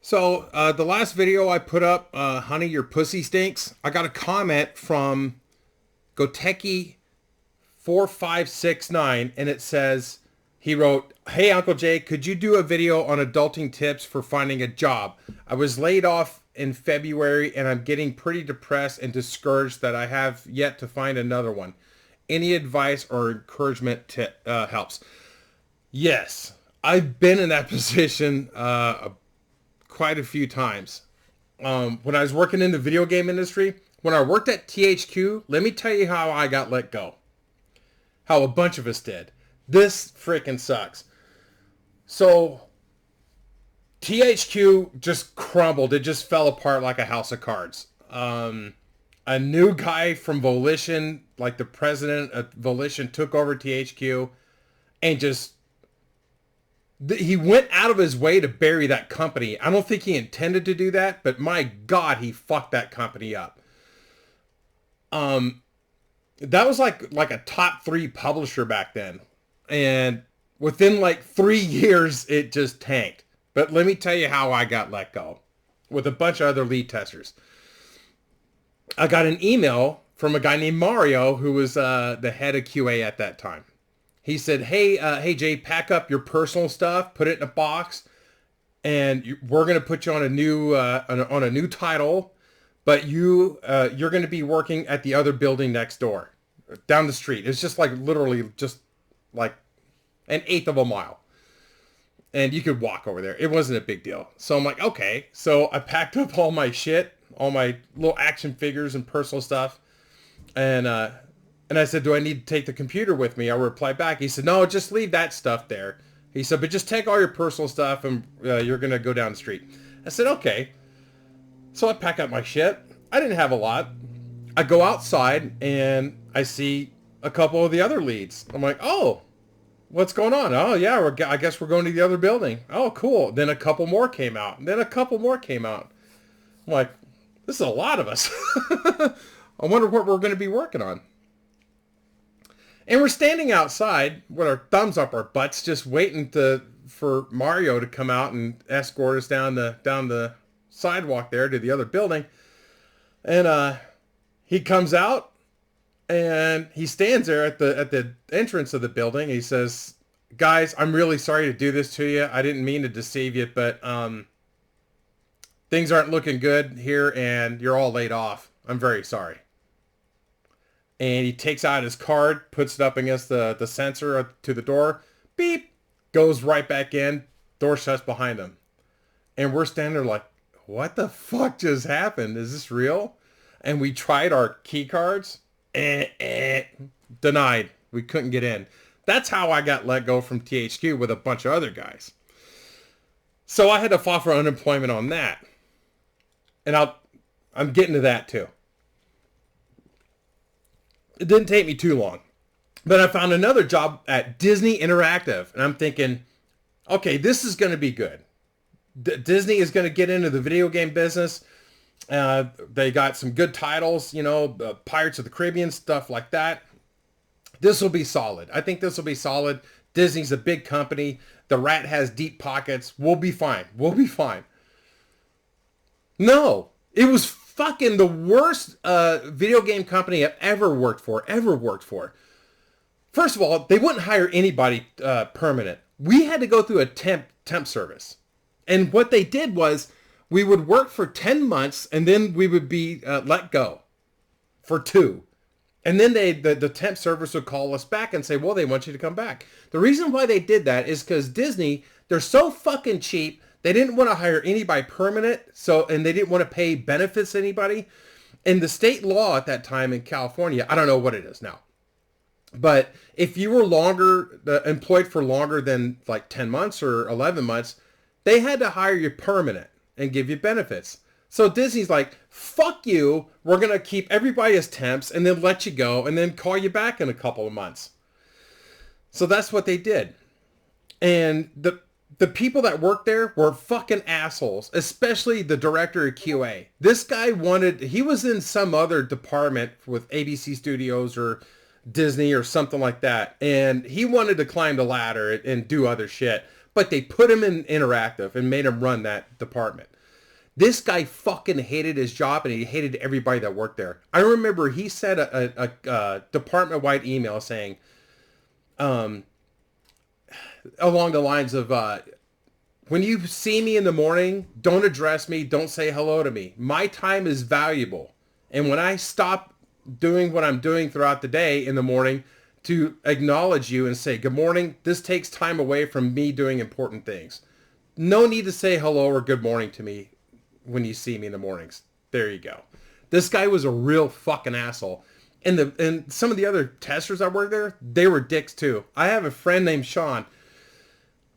So the last video I put up, honey, your pussy stinks. I got a comment from Goteki4569, and it says, he wrote, "Hey Uncle Jay, could you do a video on adulting tips for finding a job? I was laid off in February and I'm getting pretty depressed and discouraged that I have yet to find another one. Any advice or encouragement helps." Yes, I've been in that position quite a few times. When I was working in the video game industry, when I worked at THQ, let me tell you how I got let go. How a bunch of us did. This freaking sucks. So, THQ just crumbled. It just fell apart like a house of cards. A new guy from Volition, like the president of Volition, took over THQ and just... he went out of his way to bury that company. I don't think he intended to do that, but my God, he fucked that company up. That was like a top 3 publisher back then. And within like 3 years, it just tanked. But let me tell you how I got let go with a bunch of other lead testers. I got an email from a guy named Mario, who was the head of QA at that time. He said, hey Jay, pack up your personal stuff, put it in a box, and we're going to put you on a new title, but you're going to be working at the other building next door, down the street. It's just like literally just like an eighth of a mile. And you could walk over there. It wasn't a big deal. So I'm like, okay. So I packed up all my shit, all my little action figures and personal stuff. And I said, do I need to take the computer with me? I replied back. He said, no, just leave that stuff there. He said, but just take all your personal stuff and you're going to go down the street. I said, okay. So I pack up my shit. I didn't have a lot. I go outside and I see a couple of the other leads. I'm like, oh, what's going on? Oh, yeah, I guess we're going to the other building. Oh, cool. Then a couple more came out. Then a couple more came out. I'm like, this is a lot of us. I wonder what we're going to be working on. And we're standing outside with our thumbs up our butts, just waiting for Mario to come out and escort us down the sidewalk there to the other building. And he comes out and he stands there at the entrance of the building. He says, "Guys, I'm really sorry to do this to you. I didn't mean to deceive you, but things aren't looking good here, and you're all laid off. I'm very sorry." And he takes out his card, puts it up against the sensor to the door. Beep. Goes right back in. Door shuts behind him. And we're standing there like, what the fuck just happened? Is this real? And we tried our key cards. Denied. We couldn't get in. That's how I got let go from THQ with a bunch of other guys. So I had to file for unemployment on that. And I'm getting to that too. It didn't take me too long. But I found another job at Disney Interactive. And I'm thinking, okay, this is going to be good. Disney is going to get into the video game business. They got some good titles, Pirates of the Caribbean, stuff like that. This will be solid. I think this will be solid. Disney's a big company. The rat has deep pockets. We'll be fine. We'll be fine. No, it was fucking the worst video game company I've ever worked for. First of all, they wouldn't hire anybody permanent. We had to go through a temp service. And what they did was we would work for 10 months and then we would be let go for 2. And then the temp service would call us back and say, well, they want you to come back. The reason why they did that is because Disney, they're so fucking cheap. They didn't want to hire anybody permanent, and they didn't want to pay benefits to anybody. And the state law at that time in California, I don't know what it is now, but if you were employed for longer than like 10 months or 11 months, they had to hire you permanent and give you benefits. So Disney's like, fuck you, we're going to keep everybody as temps and then let you go and then call you back in a couple of months. So that's what they did. And the people that worked there were fucking assholes, especially the director of QA. This guy he was in some other department with ABC Studios or Disney or something like that. And he wanted to climb the ladder and do other shit. But they put him in Interactive and made him run that department. This guy fucking hated his job and he hated everybody that worked there. I remember he sent a department-wide email saying, along the lines of, when you see me in the morning, don't address me, don't say hello to me. My time is valuable. And when I stop doing what I'm doing throughout the day in the morning to acknowledge you and say, good morning, this takes time away from me doing important things. No need to say hello or good morning to me when you see me in the mornings. There you go. This guy was a real fucking asshole. And some of the other testers that worked there, they were dicks too. I have a friend named Sean.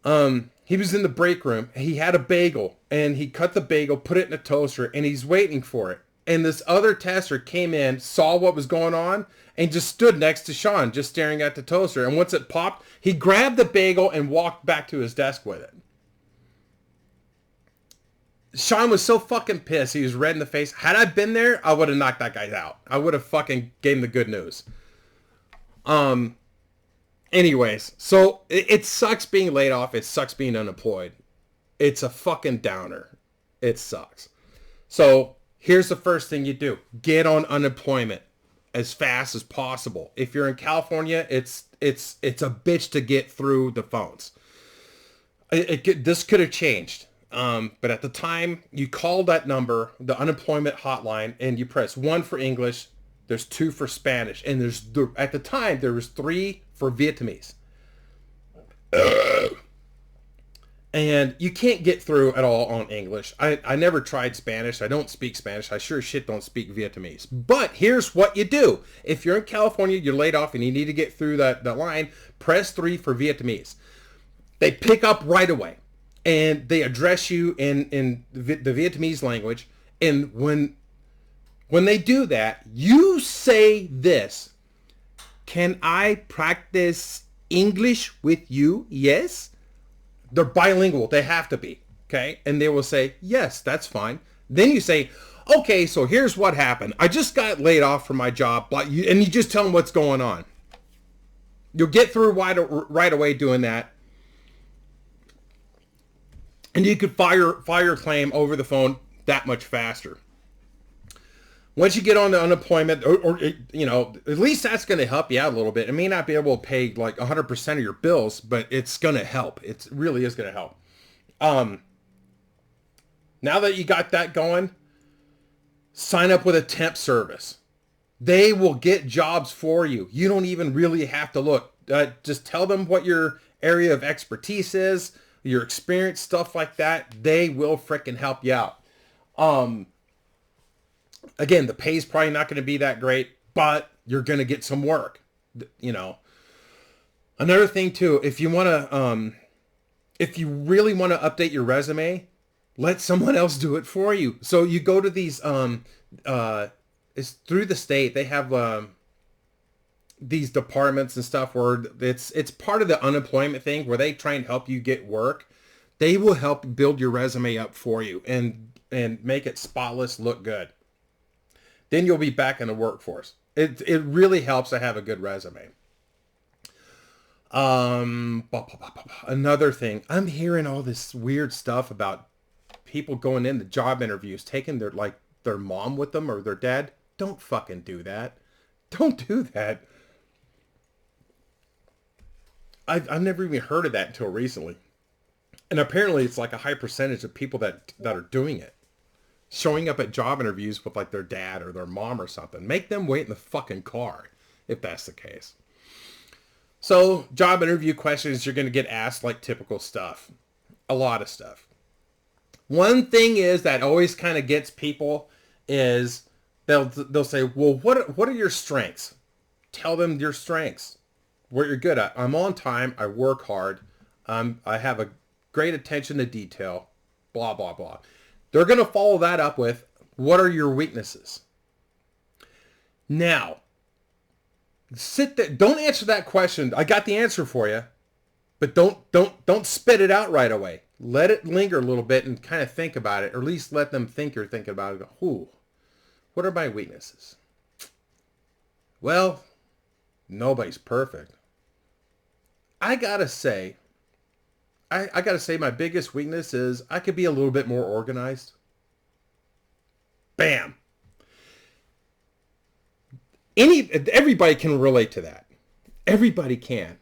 He was in the break room. He had a bagel and he cut the bagel, put it in a toaster, and he's waiting for it. And this other tester came in, saw what was going on, and just stood next to Sean, just staring at the toaster. And once it popped, he grabbed the bagel and walked back to his desk with it. Sean was so fucking pissed. He was red in the face. Had I been there, I would have knocked that guy out. I would have fucking gave him the good news. Anyways, so it sucks being laid off. It sucks being unemployed. It's a fucking downer. It sucks. So here's the first thing you do. Get on unemployment as fast as possible. If you're in California, it's a bitch to get through the phones. This could have changed. But at the time, you call that number, the unemployment hotline, and you press 1 for English. There's 2 for Spanish. And at the time, there was 3 for Vietnamese. And you can't get through at all on English. I never tried Spanish. I don't speak Spanish. I sure as shit don't speak Vietnamese. But here's what you do. If you're in California, you're laid off, and you need to get through that line, press 3 for Vietnamese. They pick up right away. And they address you in the Vietnamese language. And when they do that, you say this: can I practice English with you? Yes. They're bilingual. They have to be. Okay. And they will say, yes, that's fine. Then you say, okay, so here's what happened. I just got laid off from my job. And you just tell them what's going on. You'll get through right away doing that. And you could file a claim over the phone that much faster. Once you get on the unemployment, or you know, at least that's going to help you out a little bit. It may not be able to pay like 100% of your bills, but it's going to help. It really is going to help. Now that you got that going, sign up with a temp service. They will get jobs for you. You don't even really have to look. Just tell them what your area of expertise is, your experience, stuff like that. They will frickin' help you out. Again, the pay's probably not going to be that great, but you're going to get some work. You know, another thing too, if you want to, if you really want to update your resume, let someone else do it for you. So you go to these, it's through the state. They have, these departments and stuff where it's part of the unemployment thing where they try and help you get work. They will help build your resume up for you and make it spotless, look good. Then you'll be back in the workforce. It really helps to have a good resume. Another thing, I'm hearing all this weird stuff about people going into job interviews, taking their mom with them or their dad. Don't fucking do that. Don't do that. I've never even heard of that until recently. And apparently it's like a high percentage of people that are doing it. Showing up at job interviews with like their dad or their mom or something. Make them wait in the fucking car if that's the case. So job interview questions you're going to get asked like typical stuff. A lot of stuff. One thing is that always kind of gets people is they'll say, well, what are your strengths? Tell them your strengths. What you're good at. I'm on time. I work hard. I have a great attention to detail. Blah, blah, blah. They're going to follow that up with, what are your weaknesses? Now, sit there. Don't answer that question. I got the answer for you. But don't spit it out right away. Let it linger a little bit and kind of think about it. Or at least let them think you're thinking about it. Go, ooh, what are my weaknesses? Well, nobody's perfect. I gotta say my biggest weakness is I could be a little bit more organized. Bam. Everybody can relate to that. Everybody can.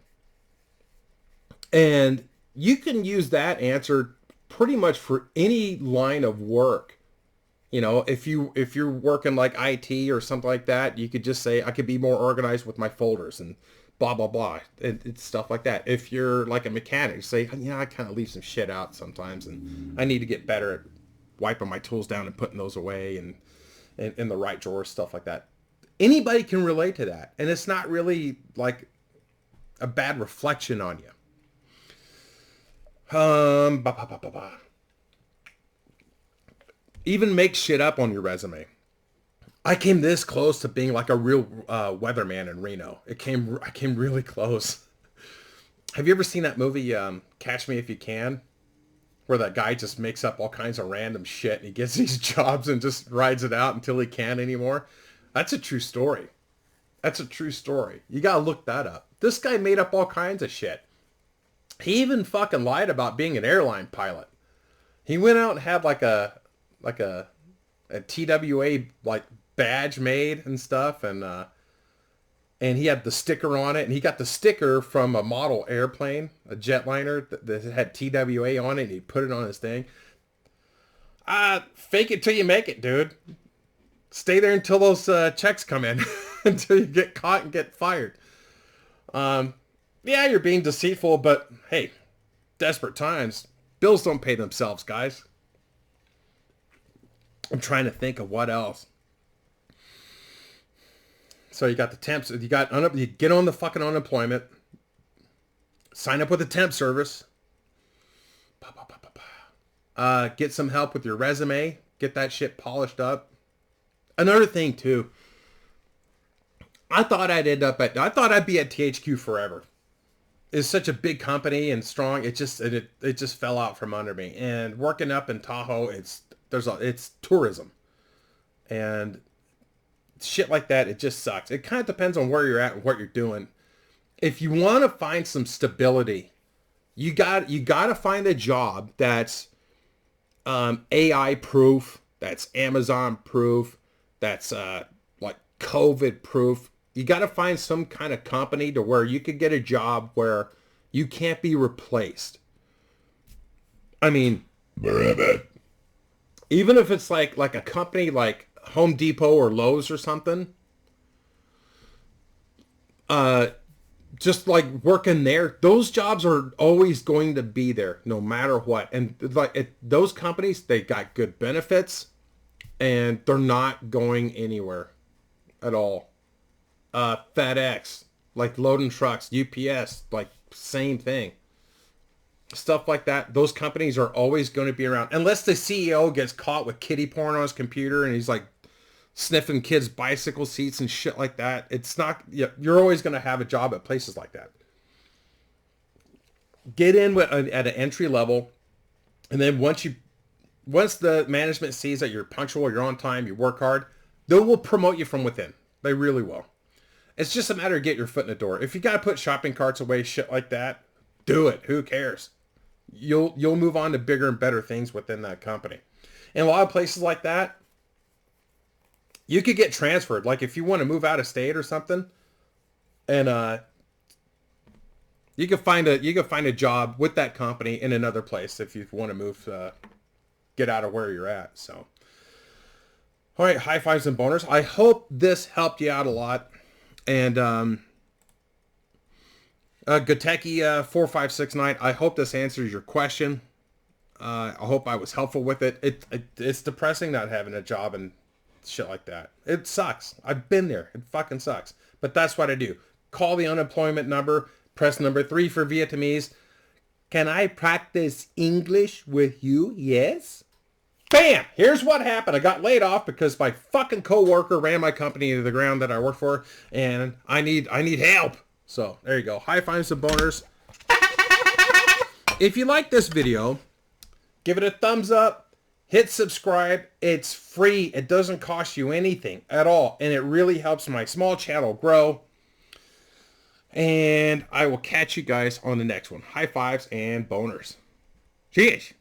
And you can use that answer pretty much for any line of work. You know, if you're working like IT or something like that, you could just say, I could be more organized with my folders and blah, blah, blah. It's stuff like that. If you're like a mechanic, say, I kind of leave some shit out sometimes and I need to get better at wiping my tools down and putting those away and in the right drawer, stuff like that. Anybody can relate to that. And it's not really like a bad reflection on you. Even make shit up on your resume. I came this close to being like a real weatherman in Reno. I came really close. Have you ever seen that movie, Catch Me If You Can? Where that guy just makes up all kinds of random shit and he gets these jobs and just rides it out until he can't anymore. That's a true story. That's a true story. You gotta look that up. This guy made up all kinds of shit. He even fucking lied about being an airline pilot. He went out and had like a TWA like badge made and stuff, and he had the sticker on it, and he got the sticker from a model airplane, a jetliner that had TWA on it, and he put it on his thing. Fake it till you make it, dude. Stay there until those checks come in, until you get caught and get fired. Yeah, you're being deceitful, but hey, desperate times. Bills don't pay themselves, guys. I'm trying to think of what else. So you got the temps. You get on the fucking unemployment. Sign up with a temp service. Get some help with your resume. Get that shit polished up. Another thing too. I thought I'd be at THQ forever. It's such a big company and strong. It just fell out from under me. And working up in Tahoe, it's tourism, and shit like that. It just sucks. It kind of depends on where you're at and what you're doing. If you want to find some stability, you got to find a job that's AI proof, that's Amazon proof, that's like COVID proof. You got to find some kind of company to where you could get a job where you can't be replaced. I mean, even if it's like a company like Home Depot or Lowe's or something, just like working there, those jobs are always going to be there no matter what. And like those companies, they got good benefits and they're not going anywhere at all. FedEx, like loading trucks, UPS, like same thing. Stuff like that. Those companies are always going to be around. Unless the CEO gets caught with kiddie porn on his computer and he's like sniffing kids' bicycle seats and shit like that. It's not, you're always going to have a job at places like that. Get in at an entry level. And then once the management sees that you're punctual, you're on time, you work hard, they will promote you from within. They really will. It's just a matter of get your foot in the door. If you got to put shopping carts away, shit like that, do it. Who cares? You'll move on to bigger and better things within that company. In a lot of places like that, you could get transferred. Like if you want to move out of state or something, and you could find a job with that company in another place if you want to move, get out of where you're at. So, all right, high fives and boners. I hope this helped you out a lot. And Gateki 4569, I hope this answers your question. I hope I was helpful with it. It's depressing not having a job and shit like that. It sucks. I've been there. It fucking sucks. But that's what I do. Call the unemployment number. Press number 3 for Vietnamese. Can I practice English with you? Yes. Bam! Here's what happened. I got laid off because my fucking coworker ran my company into the ground that I work for, and I need help. So there you go. High fives and boners. If you like this video, give it a thumbs up. Hit subscribe. It's free. It doesn't cost you anything at all, and it really helps my small channel grow. And I will catch you guys on the next one. High fives and boners. Cheers.